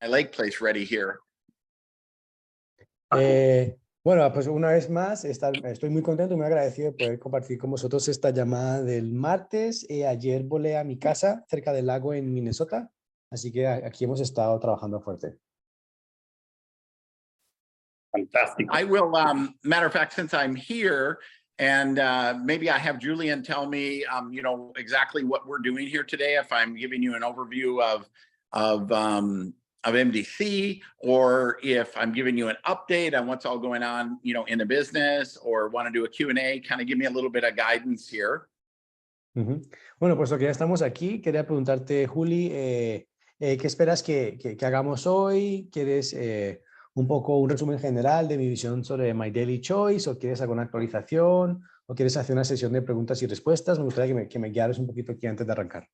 lake place ready here. Bueno, pues una vez más estoy muy contento y muy agradecido de poder compartir con vosotros esta llamada del martes. Ayer volé a mi casa cerca del lago en Minnesota, así que aquí hemos estado trabajando fuerte. Fantastic. I will, matter of fact, since I'm here, and maybe I have Julian tell me, exactly what we're doing here today. If I'm giving you an overview of MDC, or if I'm giving you an update on what's all going on, in the business, or want to do a Q&A, kind of give me a little bit of guidance here. Bueno, pues lo que ya estamos aquí, quería preguntarte, Juli, ¿qué esperas que hagamos hoy? ¿Quieres un poco un resumen general de mi visión sobre My Daily Choice, o quieres alguna actualización, o quieres hacer una sesión de preguntas y respuestas? Me gustaría que me guiaras un poquito aquí antes de arrancar.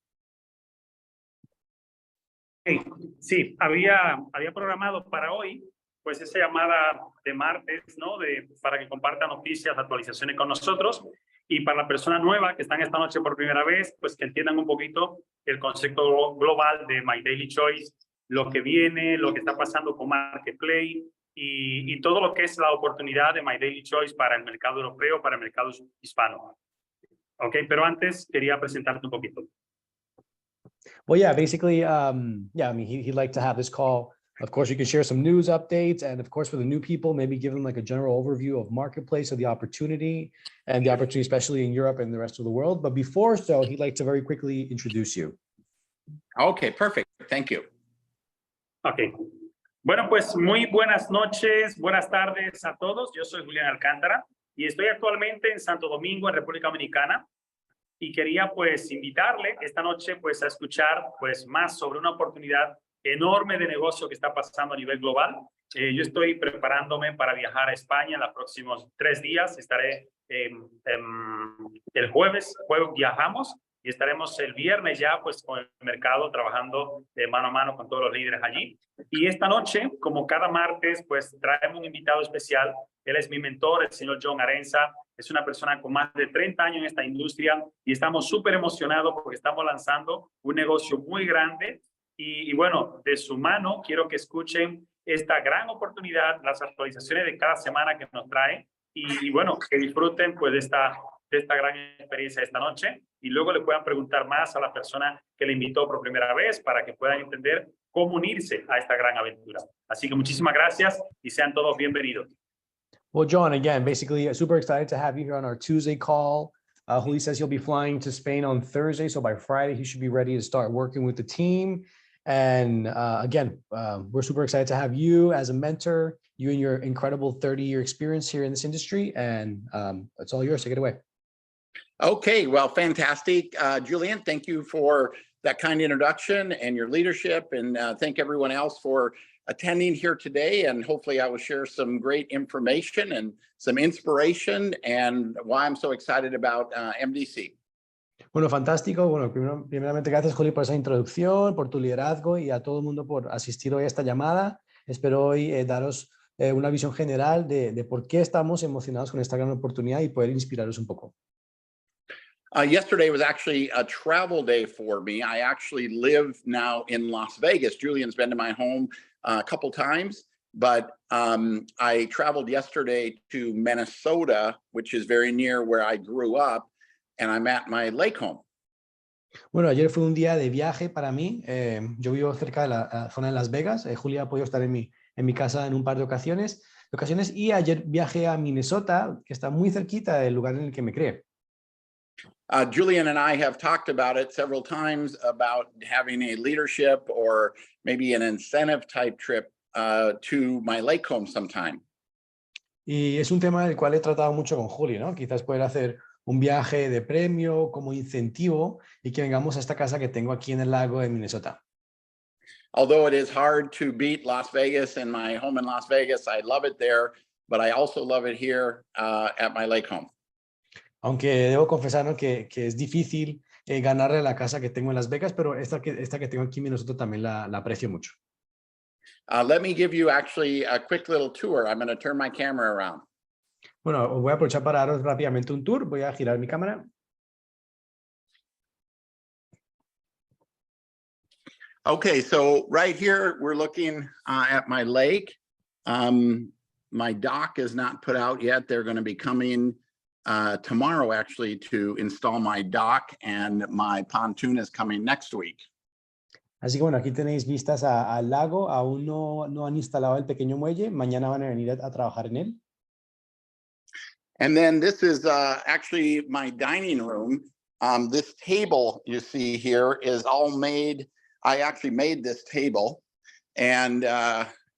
Sí, había programado para hoy, pues esa llamada de martes, ¿no? Para que comparta noticias, actualizaciones con nosotros, y para la persona nueva que están esta noche por primera vez, pues que entiendan un poquito el concepto global de My Daily Choice, lo que viene, lo que está pasando con Marketplace y todo lo que es la oportunidad de My Daily Choice para el mercado europeo, para el mercado hispano. Ok, pero antes quería presentarte un poquito. Well, yeah, basically, I mean, he'd like to have this call. Of course, you can share some news updates, and of course, for the new people, maybe give them like a general overview of Marketplace, of the opportunity, and the opportunity, especially in Europe and the rest of the world. But before so, he'd like to very quickly introduce you. Okay, perfect. Thank you. Ok. Bueno, pues muy buenas noches, buenas tardes a todos. Yo soy Julián Alcántara y estoy actualmente en Santo Domingo, en República Dominicana. Y quería pues invitarle esta noche pues a escuchar pues más sobre una oportunidad enorme de negocio que está pasando a nivel global. Yo estoy preparándome para viajar a España en los próximos 3 días. Estaré el jueves viajamos y estaremos el viernes ya pues con el mercado trabajando mano a mano con todos los líderes allí. Y esta noche, como cada martes, pues traemos un invitado especial. Él es mi mentor, el señor Haremza. Es una persona con más de 30 años en esta industria y estamos súper emocionados porque estamos lanzando un negocio muy grande. Y bueno, de su mano quiero que escuchen esta gran oportunidad, las actualizaciones de cada semana que nos trae y bueno, que disfruten pues de esta gran experiencia esta noche y luego le puedan preguntar más a la persona que le invitó por primera vez para que puedan entender cómo unirse a esta gran aventura. Así que muchísimas gracias y sean todos bienvenidos. Well, John, again, basically super excited to have you here on our Tuesday call. Juli says he'll be flying to Spain on Thursday, so by Friday he should be ready to start working with the team. And again, we're super excited to have you as a mentor, you and your incredible 30-year experience here in this industry, and it's all yours. Take it away. Okay, well, fantastic. Julian, thank you for that kind introduction and your leadership, and thank everyone else for attending here today, and hopefully I will share some great information and some inspiration and why I'm so excited about MDC. Bueno, fantástico. Bueno, primeramente gracias, Juli, por esa introducción, por tu liderazgo y a todo el mundo por asistir hoy a esta llamada. Espero hoy daros una visión general de por qué estamos emocionados con esta gran oportunidad y poder inspiraros un poco. Yesterday was actually a travel day for me. I actually live now in Las Vegas. Julian's been to my home a couple times, but I traveled yesterday to Minnesota, which is very near where I grew up, and I'm at my lake home. Bueno, ayer fue un día de viaje para mí. Yo vivo cerca de la zona de Las Vegas. Julia ha podido estar en mi casa en un par de ocasiones y ayer viajé a Minnesota, que está muy cerquita del lugar en el que me crié. Julian and I have talked about it several times about having a leadership or maybe an incentive type trip to my lake home sometime. Y es un tema del cual he tratado mucho con Juli, ¿no? Quizás poder hacer un viaje de premio como incentivo y que vengamos a esta casa que tengo aquí en el lago de Minnesota. Although it is hard to beat Las Vegas and my home in Las Vegas, I love it there, but I also love it here at my lake home. Aunque debo confesar, ¿no? que es difícil ganarle la casa que tengo en Las Vegas, pero esta que tengo aquí en Minnesota también la aprecio mucho. Let me give you actually a quick little tour. I'm going to turn my camera around. Bueno, voy a aprovechar para daros rápidamente un tour. Voy a girar mi cámara. Okay, so right here, we're looking at my lake. My dock is not put out yet. They're going to be coming tomorrow actually to install my dock, and my pontoon is coming next week. Así que bueno, aquí tenéis vistas al lago. Aún no han instalado el pequeño muelle. Mañana van a venir a trabajar en él. And then this is actually my dining room. This table you see here is all made. I actually made this table. And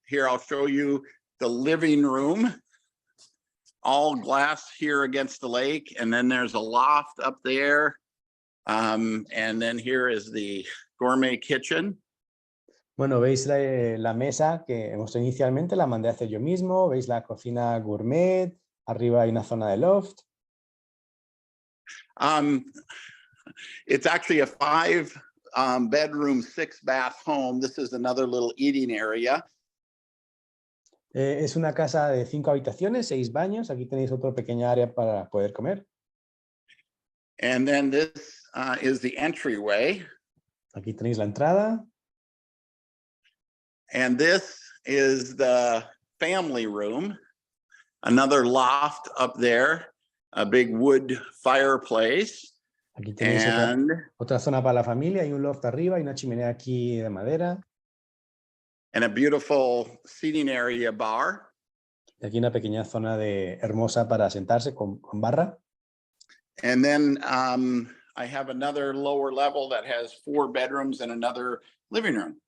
here I'll show you the living room. All glass here against the lake. And then there's a loft up there. And then here is the gourmet kitchen. Bueno, veis la mesa que mostré inicialmente, la mandé a hacer yo mismo. Veis la cocina gourmet. Arriba hay una zona de loft. It's actually a 5 bedroom, 6 bath home. This is another little eating area. Es una casa de 5 habitaciones, 6 baños. Aquí tenéis otra pequeña área para poder comer. And then this is the entryway. Aquí tenéis la entrada. And this is the family room. Another loft up there, a big wood fireplace. Aquí tenéis otra zona para la familia. Hay un loft arriba y una chimenea aquí de madera. And a beautiful seating area bar. Y aquí una pequeña zona hermosa para sentarse con barra. And then I have another lower level that has 4 bedrooms and another living room.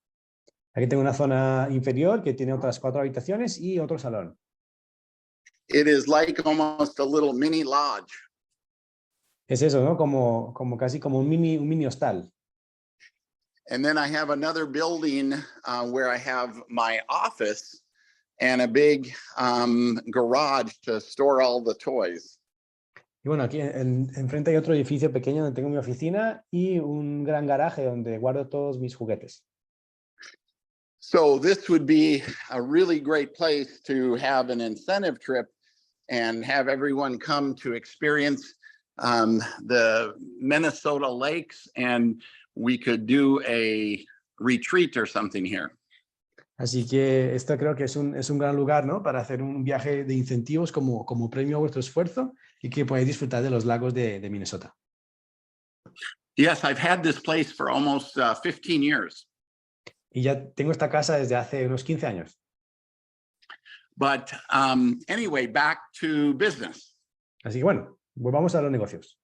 Aquí tengo una zona inferior que tiene otras 4 habitaciones y otro salón. It is like almost a little mini lodge. Es eso, ¿no? Casi como un mini hostal. And then I have another building where I have my office and a big garage to store all the toys. Y bueno, aquí enfrente hay otro edificio pequeño donde tengo mi oficina y un gran garaje donde guardo todos mis juguetes. So this would be a really great place to have an incentive trip and have everyone come to experience the Minnesota lakes, and we could do a retreat or something here. Así que esto creo que es un gran lugar, ¿no? Para hacer un viaje de incentivos como premio a vuestro esfuerzo y que podáis disfrutar de los lagos de Minnesota. Yes, I've had this place for almost 15 years. Y ya tengo esta casa desde hace unos 15 años. But anyway, back to business. Así que bueno, volvamos a los negocios.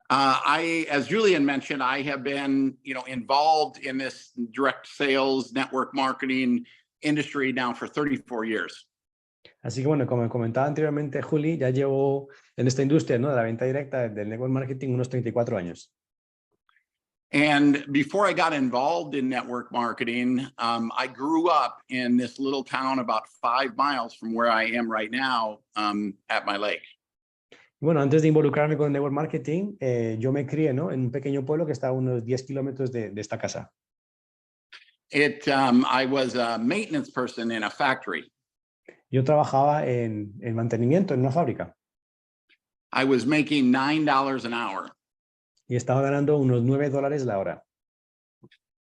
As Julian mentioned, I have been, involved in this direct sales, network marketing industry now for 34 years. Así que bueno, como comentaba anteriormente Juli, ya llevo en esta industria, ¿no? De la venta directa del network marketing unos 34 años. And before I got involved in network marketing, I grew up in this little town about 5 miles from where I am right now at my lake. Bueno, antes de involucrarme con network marketing, yo me crié, ¿no? En un pequeño pueblo que está a unos 10 kilómetros de esta casa. I was a maintenance person in a factory. Yo trabajaba en mantenimiento en una fábrica. I was making $9 an hour. Y estaba ganando unos $9 la hora.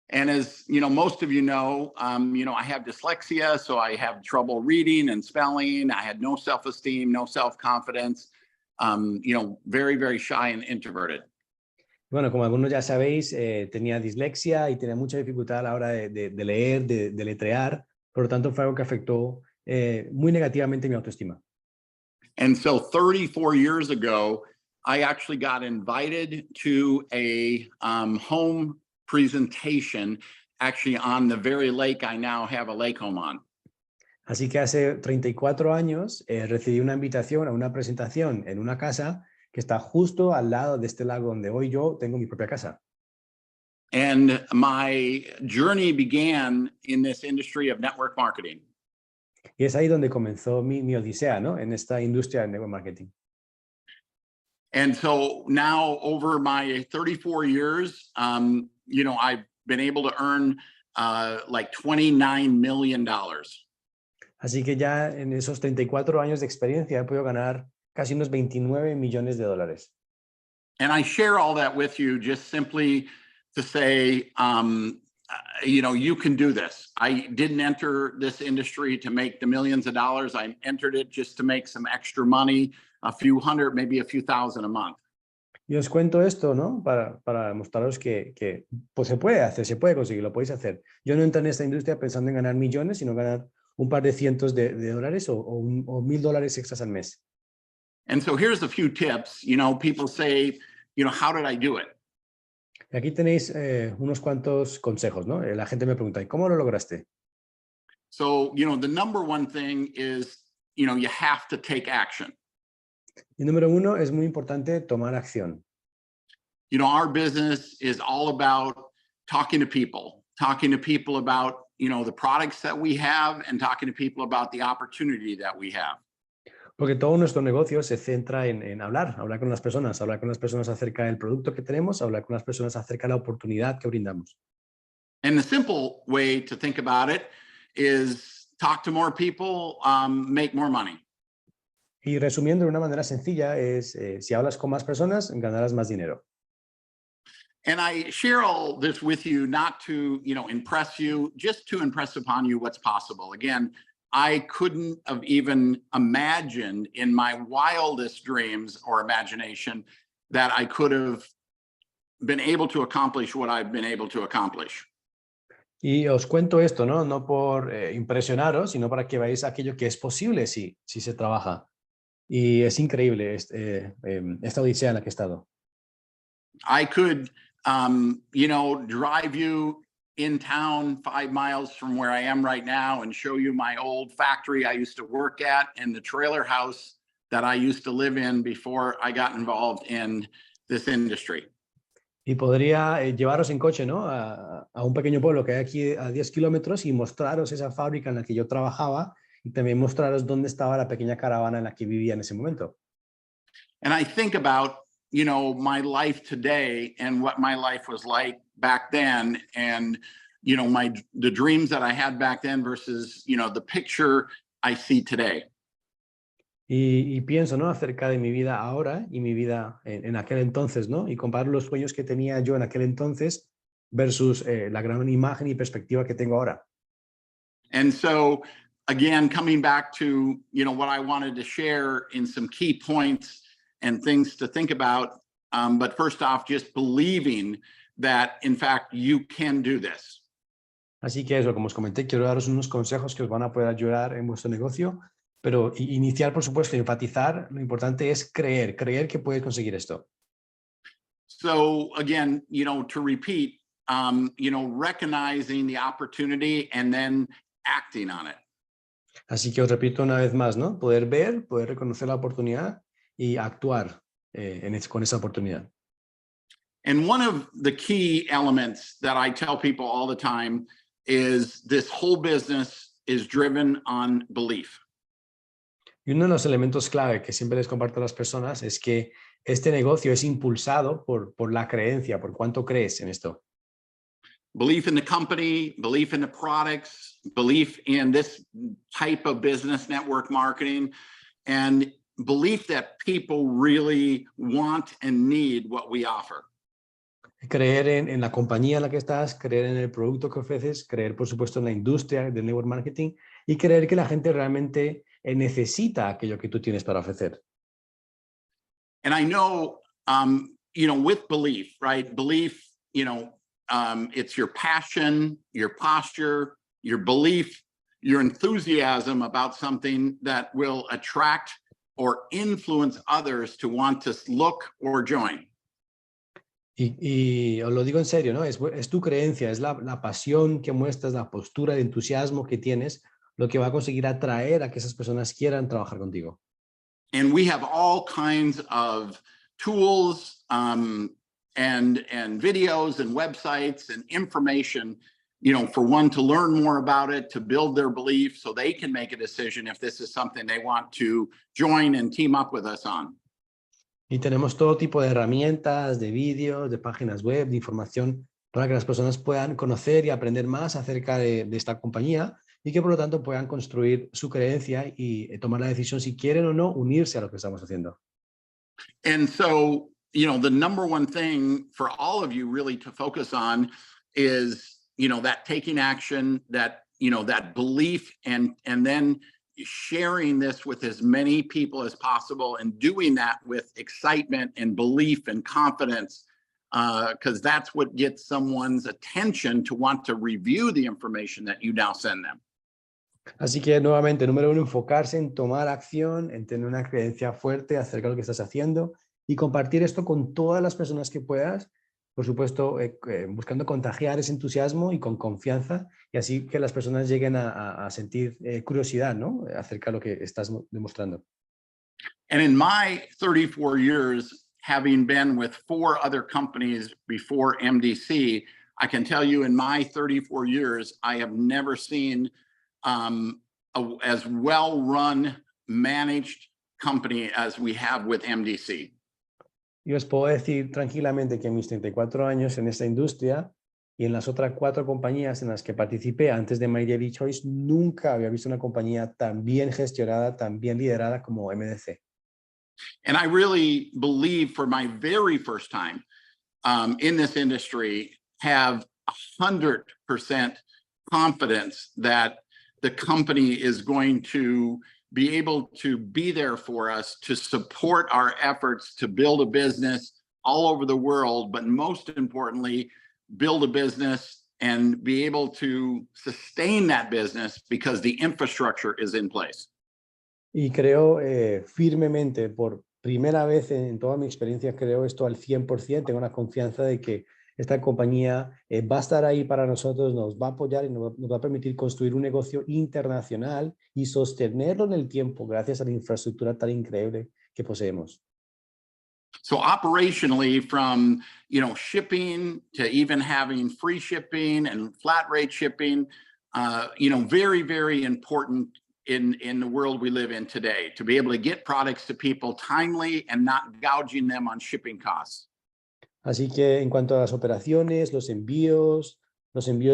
And as most of I have dyslexia, so I have trouble reading and spelling. I had no self-esteem, no self-confidence. Very, very shy and introverted. Bueno, como algunos ya sabéis, tenía dislexia y tenía mucha dificultad a la hora de leer, de letrear. Por lo tanto, fue algo que afectó muy negativamente mi autoestima. And so 34 years ago, I actually got invited to a home presentation, actually on the very lake I now have a lake home on. Así que hace 34 años recibí una invitación a una presentación en una casa que está justo al lado de este lago donde hoy yo tengo mi propia casa. And my journey began in this industry of network marketing. Y es ahí donde comenzó mi odisea, ¿no? En esta industria del network marketing. And so now over my 34 years, I've been able to earn like $29 million. Así que ya en esos 34 años de experiencia he podido ganar casi unos $29 millones. And I share all that with you just simply to say, you know, you can do this. I didn't enter this industry to make the millions of dollars. I entered it just to make some extra money, a few hundred, maybe a few thousand a month. Y os cuento esto, ¿no? Para mostraros que pues se puede hacer, se puede conseguir, lo podéis hacer. Yo no entré en esta industria pensando en ganar millones, sino ganar un par de cientos de dólares o $1,000 extras al mes. And so here's a few tips. You know, people say, you know, how did I do it? Y aquí tenéis unos cuantos consejos, ¿no? La gente me pregunta, ¿y cómo lo lograste? So, you know, the number one thing is, you know, you have to take action. Y número uno, es muy importante tomar acción. You know, our business is all about talking to people about, you know, the products that we have and talking to people about the opportunity that we have. Porque todo nuestro negocio se centra en hablar con las personas acerca del producto que tenemos, hablar con las personas acerca de la oportunidad que brindamos. And the simple way to think about it is talk to more people, make more money. Y resumiendo de una manera sencilla es, si hablas con más personas, ganarás más dinero. And I share all this with you not to, you know, impress you, just to impress upon you what's possible. Again, I couldn't have even imagined in my wildest dreams or imagination that I could have been able to accomplish what I've been able to accomplish. Y os cuento esto, ¿no? No por impresionaros, sino para que veáis aquello que es posible si se trabaja. Y es increíble esta odisea en la que he estado. I could, you know, drive you in town 5 miles from where I am right now and show you my old factory I used to work at and the trailer house that I used to live in before I got involved in this industry. Y podría llevaros en coche, ¿no? A un pequeño pueblo que hay aquí a 10 kilómetros y mostraros esa fábrica en la que yo trabajaba y también mostraros dónde estaba la pequeña caravana en la que vivía en ese momento. And I think about, you know, my life today and what my life was like back then, and, you know, the dreams that I had back then versus, you know, the picture I see today. Y pienso, ¿no? Acerca de mi vida ahora y mi vida en aquel entonces, ¿no? Y comparo los sueños que tenía yo en aquel entonces versus la gran imagen y perspectiva que tengo ahora. And so, again, coming back to, you know, what I wanted to share in some key points and things to think about. But first off, just believing that, in fact, you can do this. Así que eso, como os comenté, quiero daros unos consejos que os van a poder ayudar en vuestro negocio, pero iniciar, por supuesto, enfatizar, lo importante es creer que puedes conseguir esto. So again, you know, to repeat, you know, recognizing the opportunity and then acting on it. Así que os repito una vez más, ¿no? Poder ver, poder reconocer la oportunidad y actuar con esa oportunidad. And one of the key elements that I tell people all the time is this whole business is driven on belief. Y uno de los elementos clave que siempre les comparto a las personas es que este negocio es impulsado por la creencia, por cuánto crees en esto. Belief in the company, belief in the products, belief in this type of business network marketing, and belief that people really want and need what we offer. Creer en la compañía en la que estás, creer en el producto que ofreces, creer, por supuesto, en la industria del network marketing y creer que la gente realmente necesita aquello que tú tienes para ofrecer. And I know, you know, with belief, right? Belief, you know, it's your passion, your posture, your belief, your enthusiasm about something that will attract or influence others to want to look or join. Y os lo digo en serio, ¿no? Es tu creencia, es la pasión que muestras, la postura de entusiasmo que tienes, lo que va a conseguir atraer a que esas personas quieran trabajar contigo. And we have all kinds of tools and videos and websites and information, you know, for one to learn more about it, to build their belief so they can make a decision if this is something they want to join and team up with us on. Y tenemos todo tipo de herramientas, de vídeos, de páginas web, de información para que las personas puedan conocer y aprender más acerca de esta compañía y que por lo tanto puedan construir su creencia y tomar la decisión si quieren o no unirse a lo que estamos haciendo. And so, you know, the number one thing for all of you really to focus on is, that taking action, that, that belief, and then sharing this with as many people as possible, and doing that with excitement and belief and confidence, because that's what gets someone's attention to want to review the information that you now send them. Así que nuevamente, número uno, enfocarse en tomar acción, en tener una creencia fuerte acerca de lo que estás haciendo y compartir esto con todas las personas que puedas, por supuesto, buscando contagiar ese entusiasmo y con confianza, y así que las personas lleguen a sentir curiosidad, ¿no? Acerca de lo que estás demostrando. And in my 34 years, having been with 4 other companies before MDC, I can tell you in my 34 years, I have never seen as well-run, managed company as we have with MDC. Y os puedo decir tranquilamente que en mis 34 años en esta industria y en las otras 4 compañías en las que participé antes de My Daily Choice, nunca había visto una compañía tan bien gestionada, tan bien liderada como MDC. And I really believe, for my very first time in this industry, have 100% confidence that the company is going to be able to be there for us, to support our efforts to build a business all over the world, but most importantly, build a business and be able to sustain that business because the infrastructure is in place. Y creo firmemente, por primera vez en toda mi experiencia, creo esto al 100%, tengo la confianza de que esta compañía va a estar ahí para nosotros, nos va a apoyar y nos va a permitir construir un negocio internacional y sostenerlo en el tiempo gracias a la infraestructura tan increíble que poseemos. So operationally, from shipping to even having free shipping and flat rate shipping, very, very important in the world we live in today, to be able to get products to people timely and not gouging them on shipping costs. Así que en cuanto a las operaciones, los envíos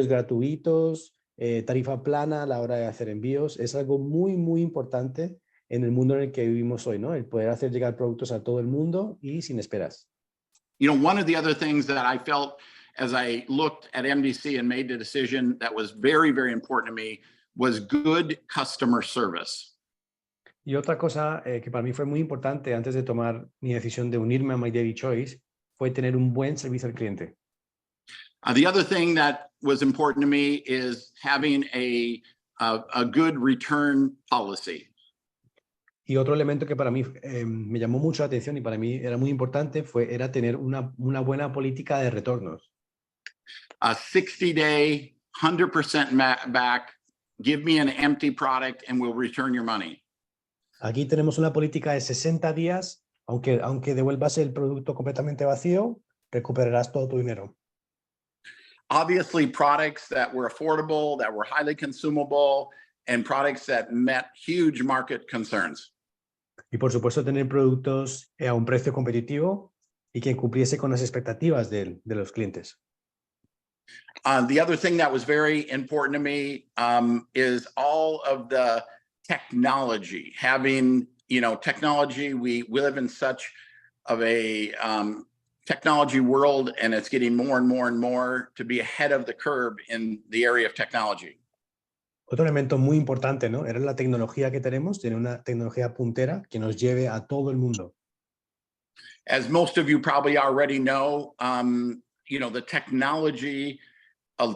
gratuitos, tarifa plana a la hora de hacer envíos, es algo muy, muy importante en el mundo en el que vivimos hoy, ¿no? El poder hacer llegar productos a todo el mundo y sin esperas. One of the other things that I felt as I looked at MDC and made the decision that was very, very important to me was good customer service. Y otra cosa que para mí fue muy importante antes de tomar mi decisión de unirme a My Daily Choice fue tener un buen servicio al cliente. The other thing that was important to me is having a good return policy. Y otro elemento que para mí me llamó mucho la atención y para mí era muy importante era tener una buena política de retornos. A 60-day, 100% back, give me an empty product and we'll return your money. Aquí tenemos una política de 60 días, aunque devuelvas el producto completamente vacío, recuperarás todo tu dinero. Obviously, products that were affordable, that were highly consumable, and products that met huge market concerns. Y por supuesto tener productos a un precio competitivo y que cumpliese con las expectativas de los clientes. The other thing that was very important to me is all of the technology. Having, technology, we live in such of a technology world, and it's getting more and more and more to be ahead of the curve in the area of technology. Otro elemento muy importante, ¿no? Era la tecnología que tenemos, tener una tecnología puntera que nos lleve a todo el mundo. As most of you probably already know, the technology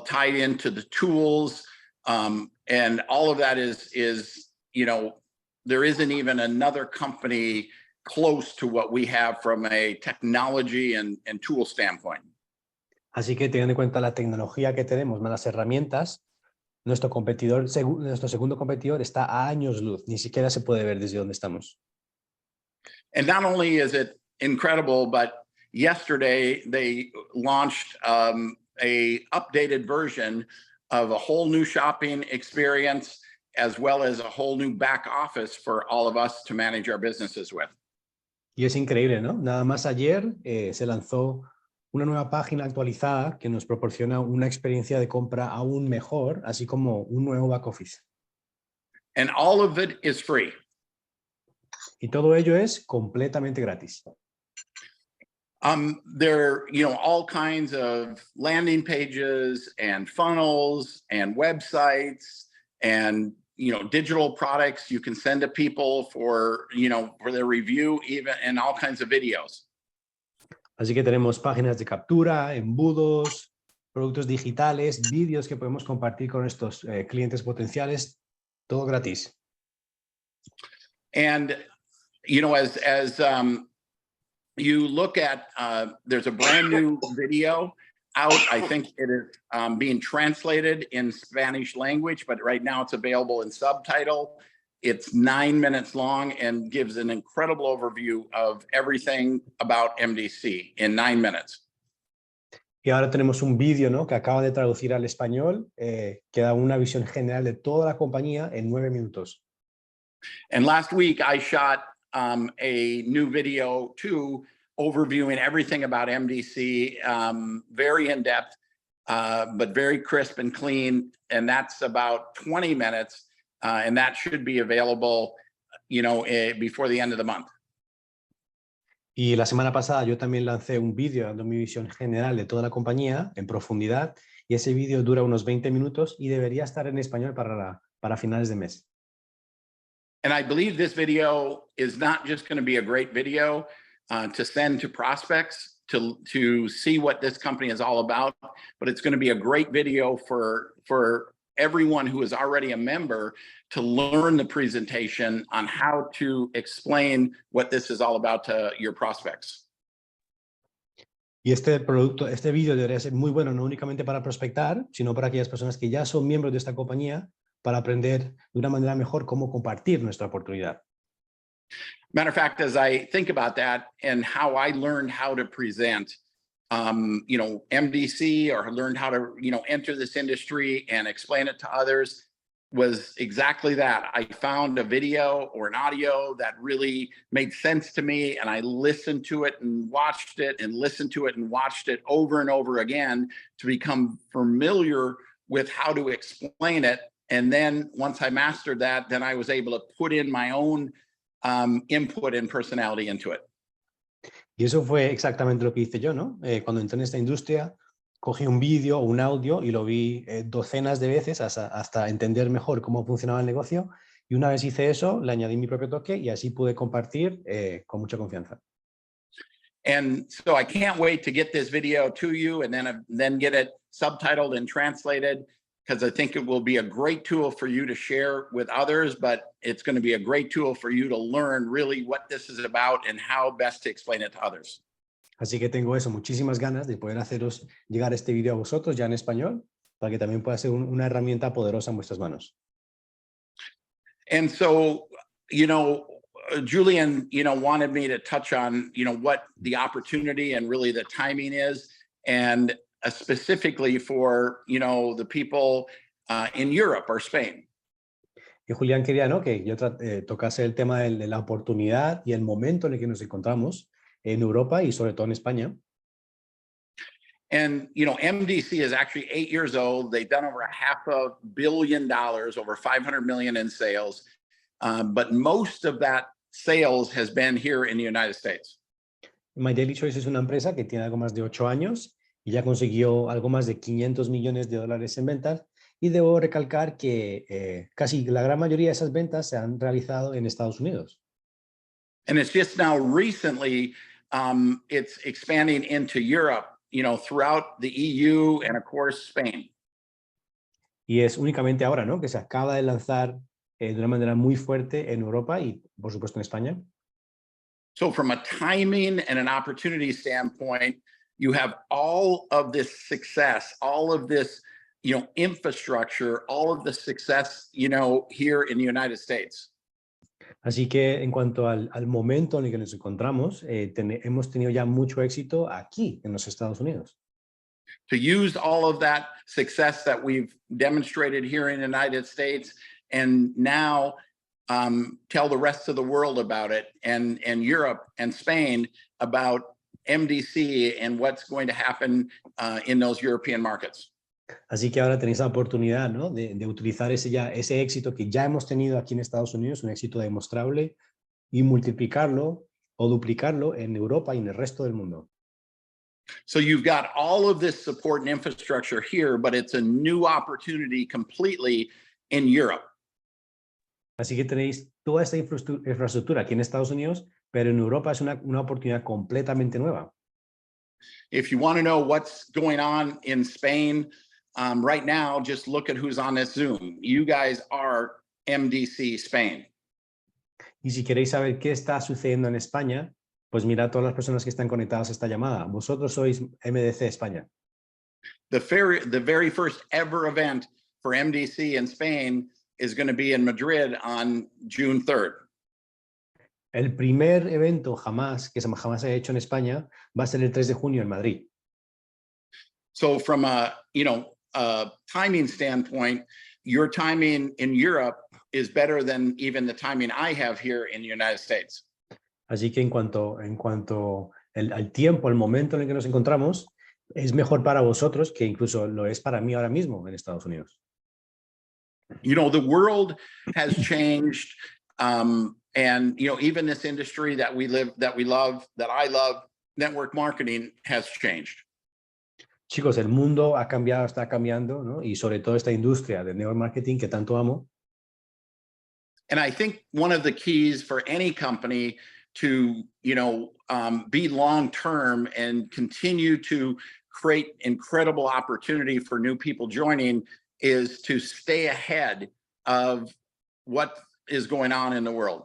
tied into the tools, and all of that is there isn't even another company close to what we have from a technology and tool standpoint. Así que teniendo en cuenta la tecnología que tenemos, más las herramientas, nuestro segundo competidor está a años luz, ni siquiera se puede ver desde donde estamos. And not only is it incredible, but yesterday they launched a updated version of a whole new shopping experience, as well as a whole new back office for all of us to manage our businesses with. Y es increíble, ¿no? Nada más ayer se lanzó una nueva página actualizada que nos proporciona una experiencia de compra aún mejor, así como un nuevo back office. And all of it is free. Y todo ello es completamente gratis. There, all kinds of landing pages and funnels and websites and, digital products you can send to people for their review, even, and all kinds of videos. Así que tenemos páginas de captura, embudos, productos digitales, vídeos que podemos compartir con estos clientes potenciales, todo gratis. And, as you look at, there's a brand new video out. I think it is being translated in Spanish language, but right now it's available in subtitle. It's 9 minutes long and gives an incredible overview of everything about MDC in 9 minutes. Y ahora tenemos un vídeo, ¿no?, que acaba de traducir al español, que da una visión general de toda la compañía en 9 minutos. And last week I shot a new video too, overviewing everything about MDC, very in depth, but very crisp and clean. And that's about 20 minutes. And that should be available, before the end of the month. Y la semana pasada yo también lancé un vídeo dando mi visión general de toda la compañía en profundidad. Y ese vídeo dura unos 20 minutos y debería estar en español para finales de mes. And I believe this video is not just going to be a great video to send to prospects to see what this company is all about, but it's going to be a great video for everyone who is already a member to learn the presentation on how to explain what this is all about to your prospects. Y este vídeo debería ser muy bueno no únicamente para prospectar, sino para aquellas personas que ya son miembros de esta compañía para aprender de una manera mejor cómo compartir nuestra oportunidad. Matter of fact, as I think about that and how I learned how to present, MDC, or learned how to, enter this industry and explain it to others, was exactly that. I found a video or an audio that really made sense to me, and I listened to it and watched it and listened to it and watched it over and over again to become familiar with how to explain it. And then once I mastered that, then I was able to put in my own input and personality into it. Y eso fue exactamente lo que hice yo, ¿no? Cuando entré en esta industria, cogí un vídeo o un audio y lo vi docenas de veces hasta entender mejor cómo funcionaba el negocio. Y una vez hice eso, le añadí mi propio toque y así pude compartir con mucha confianza. And so I can't wait to get this video to you and then get it subtitled and translated, because I think it will be a great tool for you to share with others, but it's going to be a great tool for you to learn really what this is about and how best to explain it to others. Así que tengo muchísimas ganas de poder haceros llegar este vídeo a vosotros ya en español, para que también pueda ser una herramienta poderosa en vuestras manos. And so, Julian, wanted me to touch on, what the opportunity and really the timing is, and specifically for, the people in Europe or Spain. Y Julián quería, ¿no?, que yo tocase el tema de la oportunidad y el momento en el que nos encontramos en Europa y sobre todo en España. And, MDC is actually 8 years old. They've done over $500 million, over 500 million in sales. But most of that sales has been here in the United States. My Daily Choice es una empresa que tiene algo más de 8 años y ya consiguió algo más de $500 millones en ventas. Y debo recalcar que casi la gran mayoría de esas ventas se han realizado en Estados Unidos. And it's just now recently, it's expanding into Europe, throughout the EU and of course Spain. Y es únicamente ahora, ¿no?, que se acaba de lanzar de una manera muy fuerte en Europa y por supuesto en España. So from a timing and an opportunity standpoint, you have all of this success, all of this, infrastructure, all of the success, here in the United States. Así que en cuanto al momento en el que nos encontramos, hemos tenido ya mucho éxito aquí en los Estados Unidos. To use all of that success that we've demonstrated here in the United States and now tell the rest of the world about it, and Europe and Spain about MDC and what's going to happen in those European markets. Así que ahora tenéis la oportunidad, ¿no?, de utilizar ese éxito que ya hemos tenido aquí en Estados Unidos, un éxito demostrable, y multiplicarlo o duplicarlo en Europa y en el resto del mundo. So you've got all of this support and infrastructure here, but it's a new opportunity completely in Europe. Así que tenéis toda esta infraestructura aquí en Estados Unidos, pero en Europa es una oportunidad completamente nueva. If you want to know what's going on in Spain right now, just look at who's on this Zoom. You guys are MDC Spain. Y si queréis saber qué está sucediendo en España, pues mirad a todas las personas que están conectadas a esta llamada. Vosotros sois MDC España. The very first ever event for MDC in Spain is going to be in Madrid on June 3rd. El primer evento que jamás se ha hecho en España va a ser el 3 de junio en Madrid. So from a timing standpoint, your timing in Europe is better than even the timing I have here in the United States. Así que en cuanto al tiempo, el momento en el que nos encontramos, es mejor para vosotros que incluso lo es para mí ahora mismo en Estados Unidos. You know, the world has changed, and even this industry that I love, network marketing has changed. Chicos, el mundo ha cambiado, está cambiando, ¿no? Y sobre todo esta industria de network marketing que tanto amo. And I think one of the keys for any company to be long-term and continue to create incredible opportunity for new people joining is to stay ahead of what is going on in the world.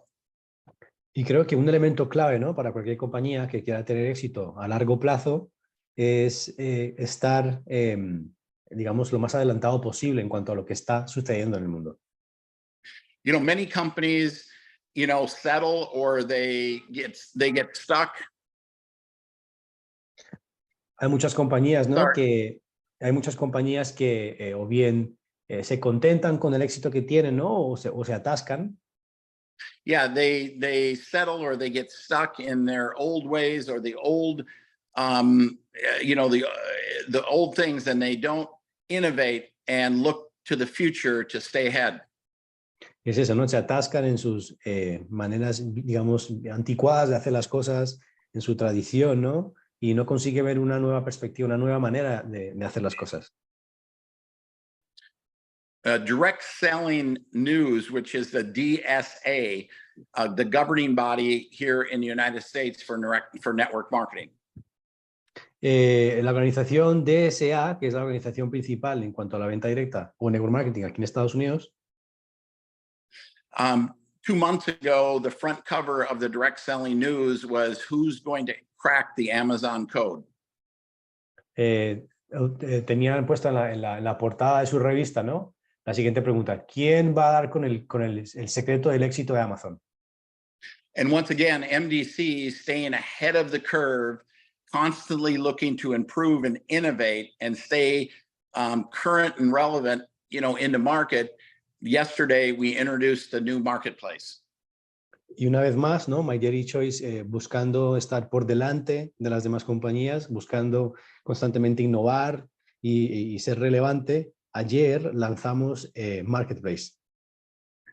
Y creo que un elemento clave, ¿no? Para cualquier compañía que quiera tener éxito a largo plazo es estar, digamos, lo más adelantado posible en cuanto a lo que está sucediendo en el mundo. Many companies, settle or they get stuck. Hay muchas compañías, ¿no? Sorry. Hay muchas compañías que o bien se contentan con el éxito que tienen, ¿no? O se atascan. Yeah, they settle or they get stuck in their old ways or the old, the old things, and they don't innovate and look to the future to stay ahead. Es eso, ¿no? Se atascan en sus maneras, digamos, anticuadas de hacer las cosas, en su tradición, ¿no? Y no consigue ver una nueva perspectiva, una nueva manera de hacer las cosas. Direct Selling News, which is the DSA, the governing body here in the United States for network marketing. La organización DSA, que es la organización principal en cuanto a la venta directa o network marketing aquí en Estados Unidos. 2 months ago, the front cover of the Direct Selling News was who's going to crack the Amazon code. Tenían puesta en la portada de su revista, ¿no? La siguiente pregunta: ¿quién va a dar con el secreto del éxito de Amazon? And once again, MDC staying ahead of the curve, constantly looking to improve and innovate and stay current and relevant, in the market. Yesterday, we introduced the new marketplace. Y una vez más, ¿no? My Daily Choice buscando estar por delante de las demás compañías, buscando constantemente innovar y ser relevante. Ayer lanzamos Marketplace.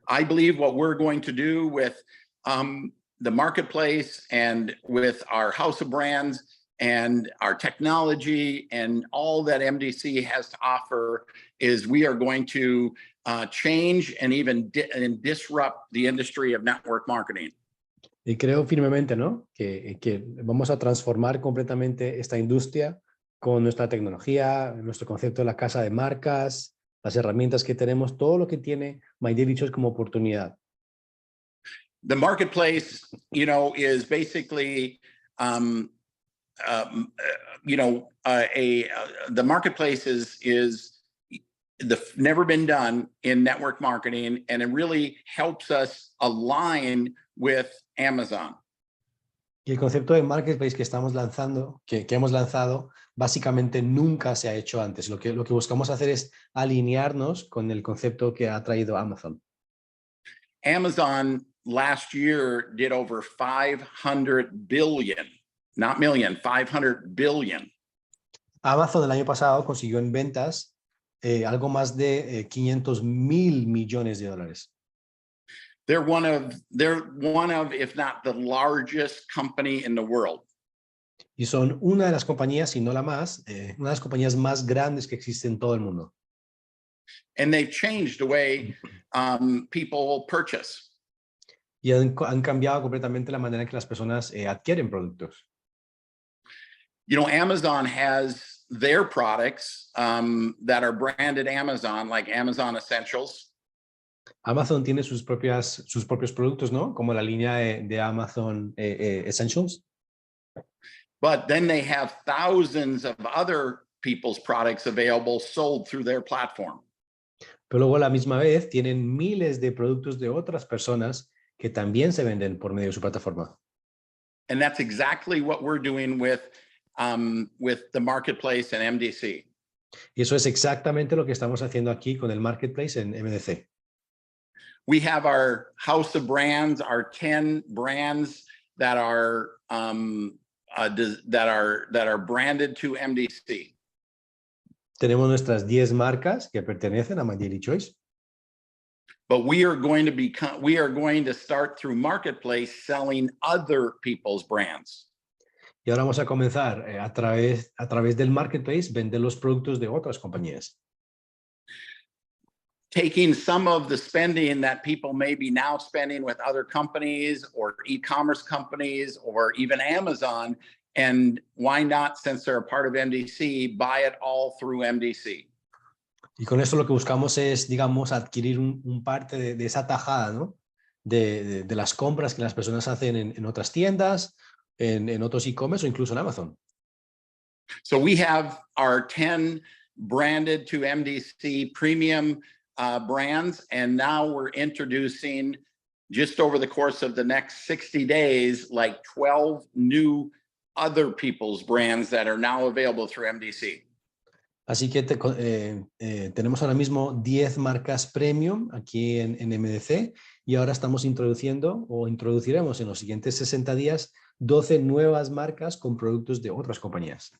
I believe what we're going to do with the marketplace and with our house of brands and our technology and all that MDC has to offer is we are going to change and even disrupt the industry of network marketing. Y creo firmemente, ¿no? Que vamos a transformar completamente esta industria con nuestra tecnología, nuestro concepto de la casa de marcas, las herramientas que tenemos, todo lo que tiene My Daily Choice como oportunidad. The marketplace, is basically, the marketplace is never been done in network marketing, and it really helps us align with Amazon. Y el concepto de marketplace que estamos lanzando, que hemos lanzado, básicamente nunca se ha hecho antes. Lo que buscamos hacer es alinearnos con el concepto que ha traído Amazon. Amazon last year did over 500 billion, not million, 500 billion. Amazon el año pasado consiguió en ventas algo más de 500 mil millones de dólares. They're one of, if not the largest company in the world. Y son una de las compañías, si no la más, una de las compañías más grandes que existen en todo el mundo. And they've changed the way people purchase. Y han cambiado completamente la manera en que las personas adquieren productos. You know, Amazon has their products that are branded Amazon, like Amazon Essentials. Amazon tiene sus propios productos, ¿no? Como la línea de Amazon Essentials. But then they have thousands of other people's products available sold through their platform. Pero luego a la misma vez tienen miles de productos de otras personas que también se venden por medio de su plataforma. And that's exactly what we're doing with the marketplace and MDC. Y eso es exactamente lo que estamos haciendo aquí con el marketplace en MDC. We have our house of brands, our 10 brands that are branded to MDC. Tenemos nuestras 10 marcas que pertenecen a My Daily Choice. But we are going to start through marketplace selling other people's brands. Y ahora vamos a comenzar a través del marketplace vender los productos de otras compañías. Taking some of the spending that people may be now spending with other companies or e-commerce companies or even Amazon, and why not, since they're a part of MDC, buy it all through MDC. Y con esto lo que buscamos es, digamos, adquirir un parte de esa tajada, ¿no? De las compras que las personas hacen en otras tiendas, en otros e-commerce o incluso en Amazon. So we have our 10 branded to MDC premium brands, and now we're introducing, just over the course of the next 60 days, like 12 new other people's brands that are now available through MDC. Así que tenemos ahora mismo 10 marcas premium aquí en MDC y ahora estamos introduciendo o introduciremos en los siguientes 60 días 12 nuevas marcas con productos de otras compañías.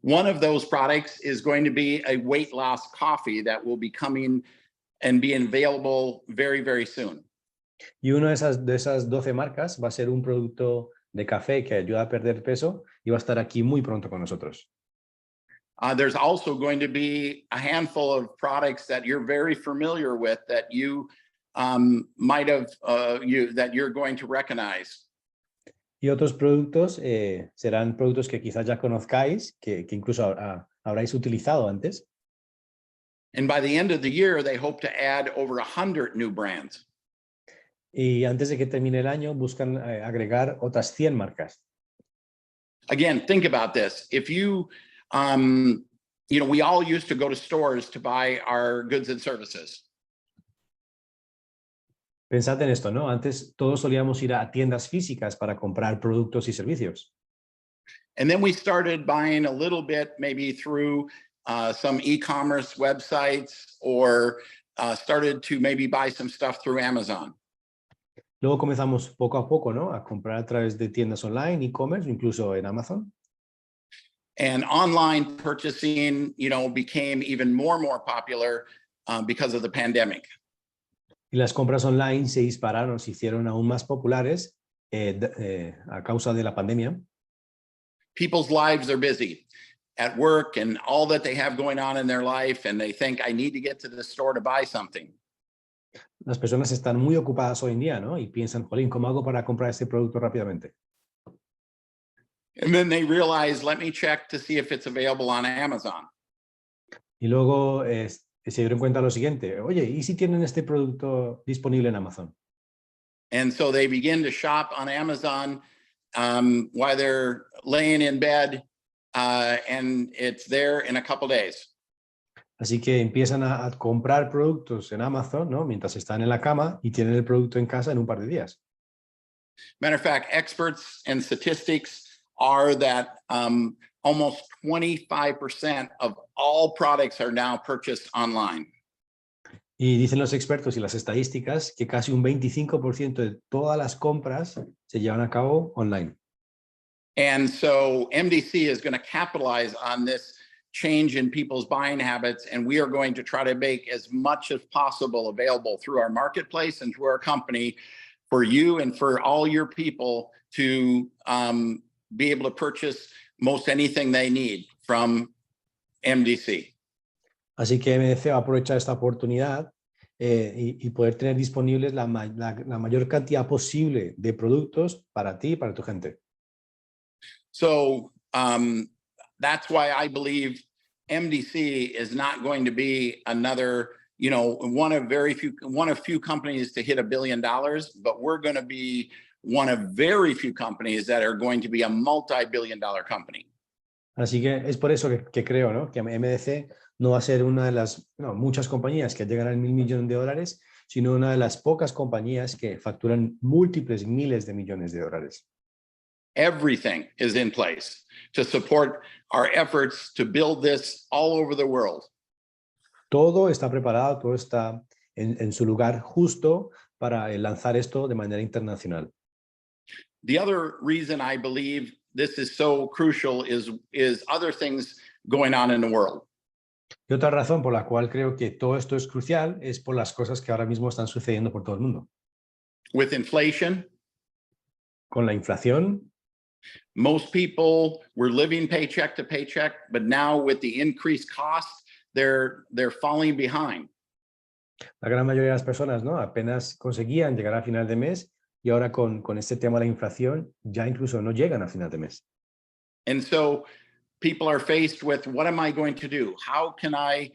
One of those products is going to be a weight loss coffee that will be coming and be available very, very soon. Y una de esas 12 marcas va a ser un producto de café que ayuda a perder peso y va a estar aquí muy pronto con nosotros. There's also going to be a handful of products that you're very familiar with that you might have, that you're going to recognize. Y otros productos serán productos que quizás ya conozcáis, que incluso habráis utilizado antes. And by the end of the year, they hope to add over 100 new brands. Y antes de que termine el año, buscan agregar otras 100 marcas. Again, think about this. If you, you know, we all used to go to stores to buy our goods and services. Pensad en esto, ¿no? Antes todos solíamos ir a tiendas físicas para comprar productos y servicios. And then we started buying a little bit, maybe through some e-commerce websites, or started to maybe buy some stuff through Amazon. Luego comenzamos poco a poco, ¿no? A comprar a través de tiendas online, e-commerce, incluso en Amazon. And online purchasing, you know, became even more popular because of the pandemic. Y las compras online se dispararon, se hicieron aún más populares a causa de la pandemia. People's lives are busy at work and all that they have going on in their life, and they think, I need to get to the store to buy something. Las personas están muy ocupadas hoy en día, ¿no? Y piensan, jolín, ¿cómo hago para comprar este producto rápidamente? And then they realize, let me check to see if it's available on Amazon. Y luego se dieron cuenta lo siguiente, oye, ¿y si tienen este producto disponible en Amazon? And so they begin to shop on Amazon while they're laying in bed, and it's there in a couple days. Así que empiezan a comprar productos en Amazon, ¿no? Mientras están en la cama y tienen el producto en casa en un par de días. Matter of fact, experts and statistics are that almost 25% of all products are now purchased online. Y dicen los expertos y las estadísticas que casi un 25% de todas las compras se llevan a cabo online. And so MDC is going to capitalize on this change in people's buying habits, and we are going to try to make as much as possible available through our marketplace and through our company for you and for all your people to be able to purchase most anything they need from MDC. Así que MDC va a aprovechar esta oportunidad y poder tener disponibles la mayor cantidad posible de productos para ti y para tu gente. So that's why I believe MDC is not going to be another, one of few companies to hit $1 billion, but we're going to be one of very few companies that are going to be a multi-billion-dollar company. Así que es por eso que creo, ¿no?, que MDC no va a ser una de las muchas compañías que llegan al $1.000 millones, sino una de las pocas compañías que facturan múltiples miles de millones de dólares. Everything is in place to support our efforts to build this all over the world. Todo está preparado, todo está en su lugar justo para lanzar esto de manera internacional. The other reason I believe this is so crucial is other things going on in the world. Y otra razón por la cual creo que todo esto es crucial es por las cosas que ahora mismo están sucediendo por todo el mundo. With inflation, Con la inflación, most people were living paycheck to paycheck, but now with the increased costs, they're falling behind. la gran mayoría de las personas, ¿no?, apenas conseguían llegar a final de mes y ahora con este tema de la inflación ya incluso no llegan a final de mes. And so people are faced with, what am I going to do? How can I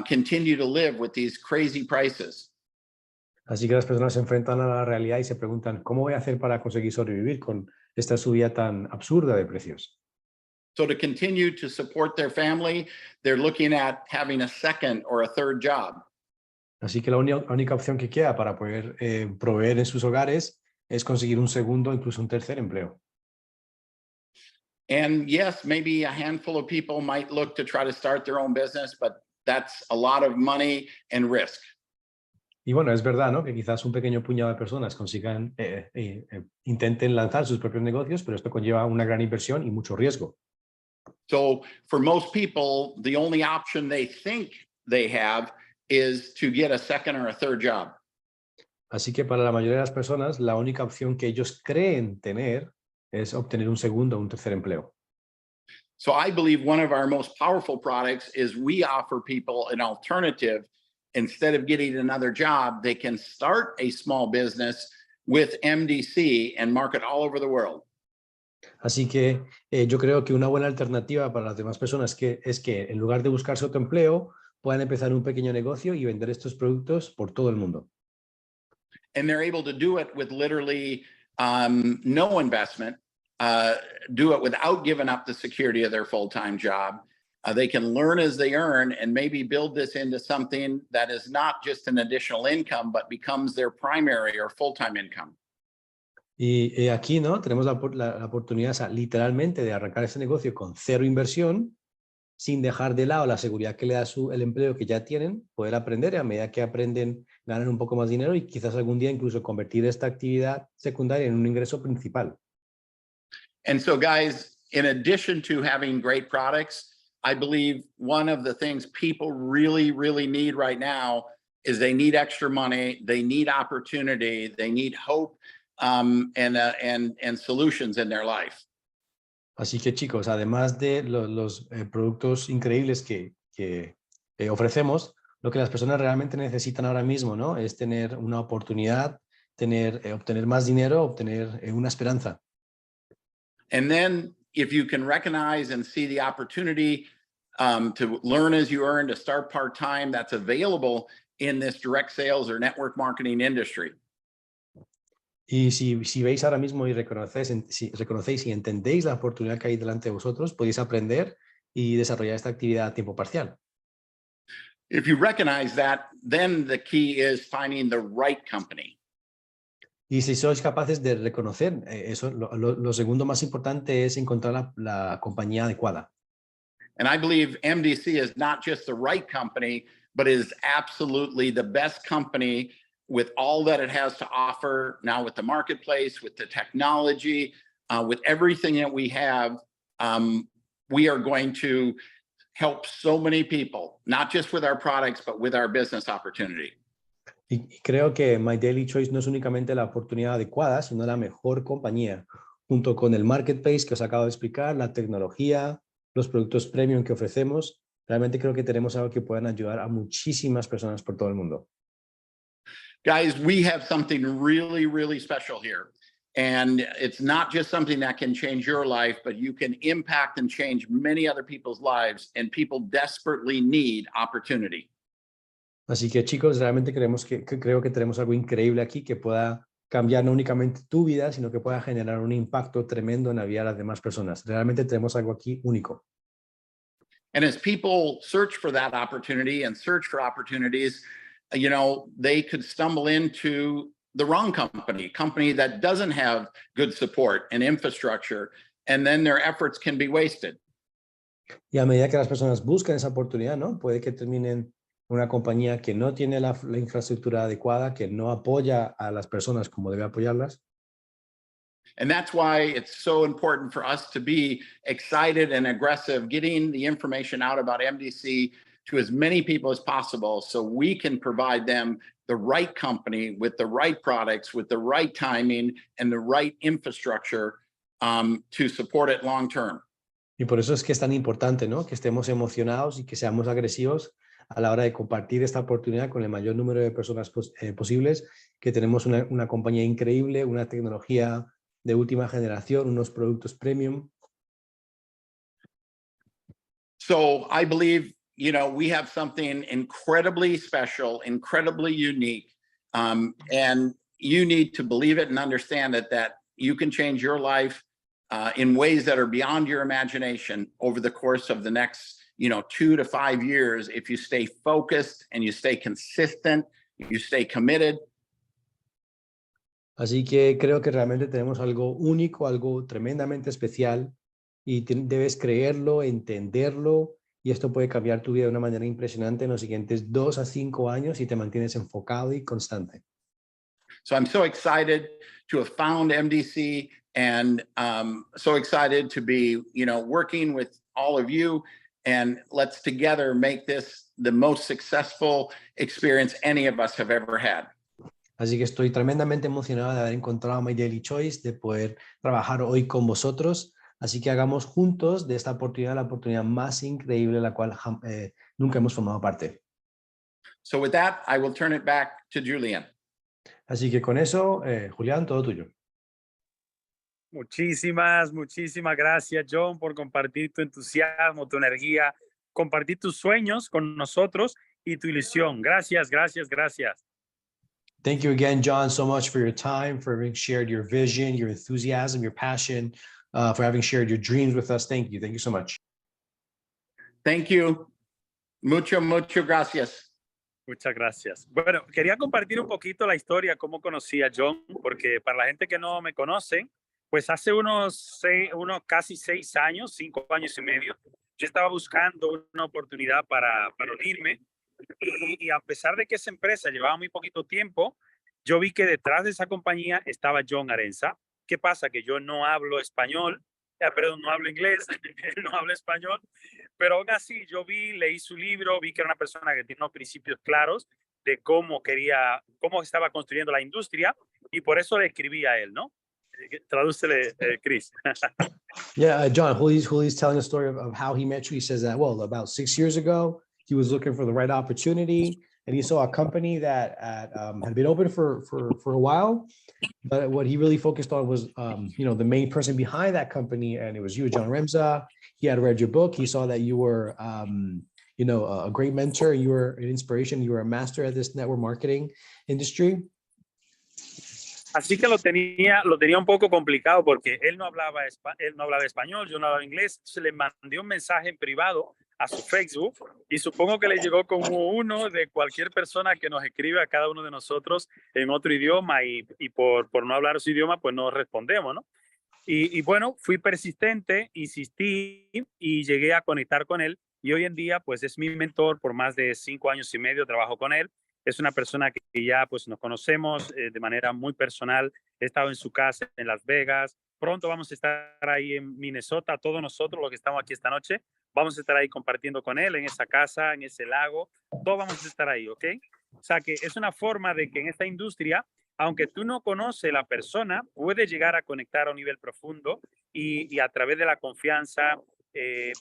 continue to live with these crazy prices? Así que las personas se enfrentan a la realidad y se preguntan, ¿cómo voy a hacer para conseguir sobrevivir con esta subida tan absurda de precios? So to continue to support their family, they're looking at having a second or a third job. Así que la única opción que queda para poder proveer en sus hogares es conseguir un segundo, incluso un tercer empleo. And yes, maybe a handful of people might look to try to start their own business, but that's a lot of money and risk. Y bueno, es verdad, ¿no?, que quizás un pequeño puñado de personas consigan, intenten lanzar sus propios negocios, pero esto conlleva una gran inversión y mucho riesgo. So for most people, the only option they think they have is to get a second or a third job. Así que para la mayoría de las personas, la única opción que ellos creen tener es obtener un segundo o un tercer empleo. So I believe one of our most powerful products is we offer people an alternative. Instead of getting another job, they can start a small business with MDC and market all over the world. Así que yo creo que una buena alternativa para las demás personas es que en lugar de buscarse otro empleo, puedan empezar un pequeño negocio y vender estos productos por todo el mundo. And they're able to do it with literally no investment, do it without giving up the security of their full-time job. They can learn as they earn and maybe build this into something that is not just an additional income, but becomes their primary or full-time income. Y aquí, ¿no?, tenemos la oportunidad, o sea, literalmente, de arrancar ese negocio con cero inversión, sin dejar de lado la seguridad que le da el empleo que ya tienen, poder aprender, y a medida que aprenden, ganan un poco más dinero y quizás algún día incluso convertir esta actividad secundaria en un ingreso principal. And so, guys, in addition to having great products, I believe one of the things people really, really need right now is they need extra money, they need opportunity, they need hope, and solutions in their life. Así que, chicos, además de los productos increíbles que ofrecemos, lo que las personas realmente necesitan ahora mismo, ¿no?, es tener una oportunidad, obtener más dinero, obtener una esperanza. And then if you can recognize and see the opportunity to learn as you earn, to start part-time, that's available in this direct sales or network marketing industry. Y si veis ahora mismo y reconocéis y entendéis la oportunidad que hay delante de vosotros, podéis aprender y desarrollar esta actividad a tiempo parcial. If you recognize that, then the key is finding the right company. Y si sois capaces de reconocer eso, lo segundo más importante es encontrar la compañía adecuada. And I believe MDC is not just the right company, but is absolutely the best company with all that it has to offer now, with the marketplace, with the technology, with everything that we have. We are going to help so many people, not just with our products, but with our business opportunity. Y creo que My Daily Choice no es únicamente la oportunidad adecuada, sino la mejor compañía, junto con el marketplace que os acabo de explicar, la tecnología, los productos premium que ofrecemos. Realmente creo que tenemos algo que puedan ayudar a muchísimas personas por todo el mundo. Guys, we have something really, really special here. And it's not just something that can change your life, but you can impact and change many other people's lives. And people desperately need opportunity. Así que chicos, realmente creo que tenemos algo increíble aquí que pueda cambiar no únicamente tu vida, sino que pueda generar un impacto tremendo en la vida de las demás personas. Realmente tenemos algo aquí único. And as people search for that opportunity and search for opportunities, you know, they could stumble into the wrong company that doesn't have good support and infrastructure, and then their efforts can be wasted. Y a medida que las personas buscan esa oportunidad, ¿no? Puede que terminen en una compañía que no tiene la infraestructura adecuada, que no apoya a las personas como debe apoyarlas. And that's why it's so important for us to be excited and aggressive, getting the information out about MDC to as many people as possible so we can provide them the right company with the right products, with the right timing and the right infrastructure to support it long term. Y por eso es que es tan importante, ¿no? Que estemos emocionados y que seamos agresivos a la hora de compartir esta oportunidad con el mayor número de personas posibles, que tenemos una compañía increíble, una tecnología de última generación, unos productos premium. So I believe, you know, we have something incredibly special, incredibly unique, and you need to believe it and understand it, that you can change your life in ways that are beyond your imagination over the course of the next, 2 to 5 years, if you stay focused and you stay consistent, you stay committed. Así que creo que realmente tenemos algo único, algo tremendamente especial y debes creerlo, entenderlo, y esto puede cambiar tu vida de una manera impresionante en los siguientes 2 a 5 años si te mantienes enfocado y constante. So I'm so excited to have found MDC and so excited to be, working with all of you, and let's together make this the most successful experience any of us have ever had. Así que estoy tremendamente emocionado de haber encontrado My Daily Choice, de poder trabajar hoy con vosotros. Así que hagamos juntos de esta oportunidad la oportunidad más increíble de la cual nunca hemos formado parte. So with that, I will turn it back to Julian. Así que con eso, Julián, todo tuyo. Muchísimas gracias, John, por compartir tu entusiasmo, tu energía, compartir tus sueños con nosotros y tu ilusión. Gracias. Thank you again, John, so much for your time, for having shared your vision, your enthusiasm, your passion, for having shared your dreams with us. Thank you. Thank you so much. Thank you. Mucho gracias. Muchas gracias. Bueno, quería compartir un poquito la historia, cómo conocí a John, porque para la gente que no me conoce, pues hace unos casi 6 años, 5 años y medio, yo estaba buscando una oportunidad para unirme, y a pesar de que esa empresa llevaba muy poquito tiempo, yo vi que detrás de esa compañía estaba John Haremza. ¿Qué pasa? Que yo no hablo español, no hablo inglés, no hablo español, pero aún así yo leí su libro, vi que era una persona que tiene unos principios claros de cómo estaba construyendo la industria, y por eso le escribí a él, ¿no? Tradúcele, Chris. Yeah, John, Juli's telling the story of how he met you. He says that, well, about 6 years ago, he was looking for the right opportunity, and he saw a company that had been open for a while, but what he really focused on was, the main person behind that company, and it was you, John Haremza. He had read your book. He saw that you were, a great mentor. You were an inspiration. You were a master at this network marketing industry. Así que lo tenía un poco complicado porque él no hablaba español, yo no hablaba inglés. Entonces le mandé un mensaje en privado a su Facebook, y supongo que le llegó como uno de cualquier persona que nos escribe a cada uno de nosotros en otro idioma, y por no hablar su idioma, pues no respondemos, ¿no? Y bueno, fui persistente, insistí y llegué a conectar con él, y hoy en día pues es mi mentor. Por más de 5 años y medio trabajo con él. Es una persona que ya pues nos conocemos de manera muy personal. He estado en su casa en Las Vegas. Pronto vamos a estar ahí en Minnesota. Todos nosotros los que estamos aquí esta noche vamos a estar ahí compartiendo con él en esa casa, en ese lago. Todos vamos a estar ahí, ¿ok? O sea que es una forma de que en esta industria aunque tú no conoces la persona, puedes llegar a conectar a un nivel profundo y a través de la confianza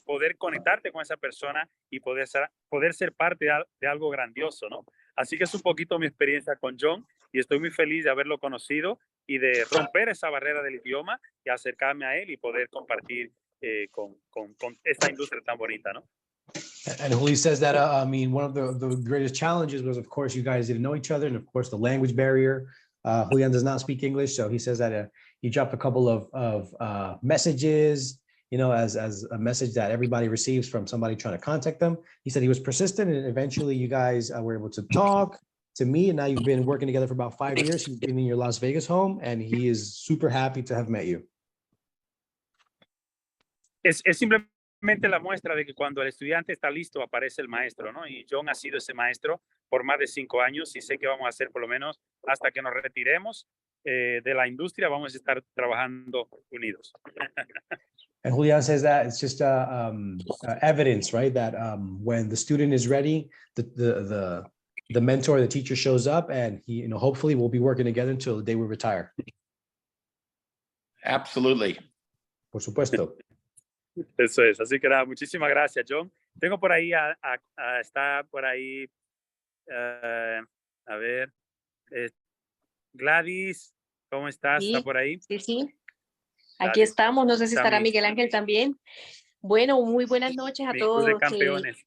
poder conectarte con esa persona y poder ser parte de algo grandioso, ¿no? Así que es un poquito mi experiencia con John y estoy muy feliz de haberlo conocido y de romper esa barrera del idioma y acercarme a él y poder compartir con esta industria tan bonita, ¿no? And Juli says that, I mean, one of the greatest challenges was, of course, you guys didn't know each other, and of course, the language barrier. Julian does not speak English, so he says that he dropped a couple of messages, you know, as a message that everybody receives from somebody trying to contact them. He said he was persistent, and eventually you guys were able to talk, to meet, and now you've been working together for about 5 years. He's been in your Las Vegas home, and he is super happy to have met you. Es simplemente la muestra de que cuando el estudiante está listo aparece el maestro, ¿no? Y John ha sido ese maestro por más de 5 años y sé que vamos a hacer por lo menos hasta que nos retiremos de la industria, vamos a estar trabajando unidos. And Julian says that it's just evidence, right? That when the student is ready, the mentor, the teacher shows up, and he, you know, hopefully we'll be working together until the day we retire. Absolutely. Por supuesto. Eso es, así que nada, muchísimas gracias, John. Tengo por ahí, está por ahí, a ver, Gladys, ¿cómo estás? Sí, ¿Está por ahí? sí, sí. Aquí Gladys, estamos. No sé si estará mis Miguel Ángel también. Bueno, muy buenas noches a club de todos. campeones.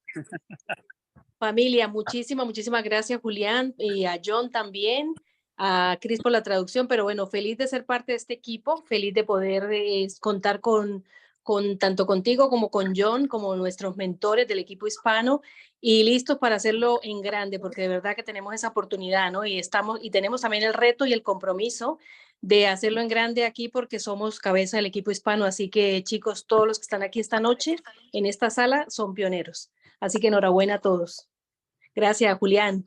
Familia, muchísimas gracias, Julián, y a John también, a Cris por la traducción, pero bueno, feliz de ser parte de este equipo, feliz de poder contar con tanto contigo como con John, como nuestros mentores del equipo hispano, y listos para hacerlo en grande, porque de verdad que tenemos esa oportunidad, ¿no? Y tenemos también el reto y el compromiso de hacerlo en grande aquí porque somos cabeza del equipo hispano, así que chicos, todos los que están aquí esta noche en esta sala son pioneros. Así que enhorabuena a todos. Gracias, Julián.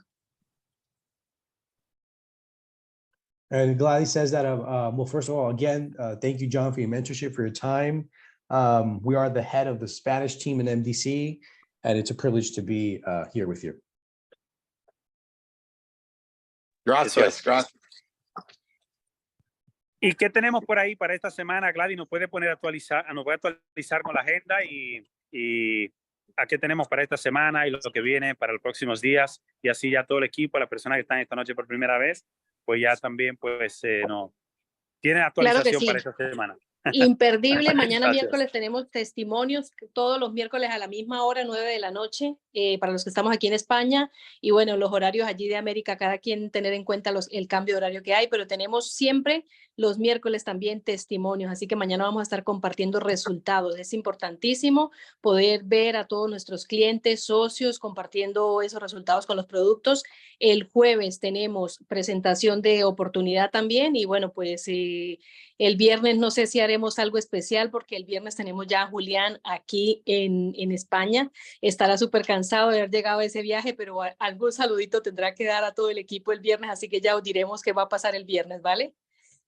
And Gladys says that, well, first of all, again, thank you, John, for your mentorship, for your time. We are the head of the Spanish team in MDC, and it's a privilege to be here with you. Gracias. Gracias. ¿Y qué tenemos por ahí para esta semana, Gladys? ¿Nos puede actualizar con la agenda y a qué tenemos para esta semana y lo que viene para los próximos días? Y así ya todo el equipo, las personas que están esta noche por primera vez, pues ya también pues no tienen actualización Claro que sí. para esta semana. Imperdible. Mañana Gracias. miércoles tenemos testimonios todos los miércoles a la misma hora, 9 de la noche, para los que estamos aquí en España. Y bueno, los horarios allí de América, cada quien tener en cuenta el cambio de horario que hay, pero tenemos siempre los miércoles también testimonios. Así que mañana vamos a estar compartiendo resultados. Es importantísimo poder ver a todos nuestros clientes, socios, compartiendo esos resultados con los productos. El jueves tenemos presentación de Oportunidad también. Y bueno, pues el viernes no sé si haremos algo especial porque el viernes tenemos ya a Julián aquí en España. Estará súper cansado de haber llegado a ese viaje, pero algún saludito tendrá que dar a todo el equipo el viernes, así que ya os diremos qué va a pasar el viernes, ¿vale?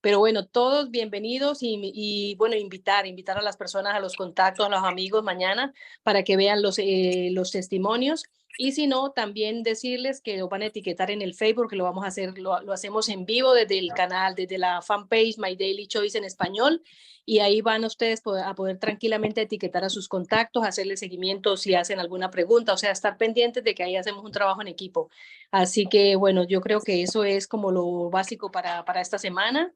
Pero bueno, todos bienvenidos y bueno, invitar a las personas, a los contactos, a los amigos mañana para que vean los testimonios. Y si no, también decirles que lo van a etiquetar en el Facebook, que lo vamos a hacer, lo hacemos en vivo desde el canal, desde la fanpage My Daily Choice en español, y ahí van ustedes a poder tranquilamente etiquetar a sus contactos, hacerle seguimiento si hacen alguna pregunta, o sea, estar pendientes de que ahí hacemos un trabajo en equipo. Así que bueno, yo creo que eso es como lo básico para esta semana.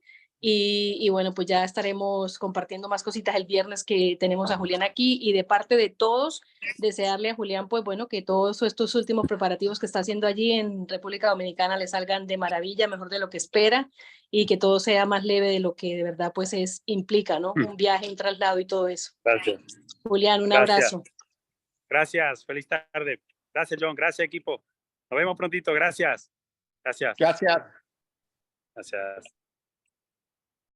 Y bueno, pues ya estaremos compartiendo más cositas el viernes que tenemos a Julián aquí, y de parte de todos, desearle a Julián, pues bueno, que todos estos últimos preparativos que está haciendo allí en República Dominicana le salgan de maravilla, mejor de lo que espera, y que todo sea más leve de lo que de verdad pues implica, ¿no? Un viaje, un traslado y todo eso. Gracias. Julián, un Gracias. abrazo. Gracias, feliz tarde. Gracias, John, gracias, equipo. Nos vemos prontito, gracias. Gracias. Gracias. Gracias.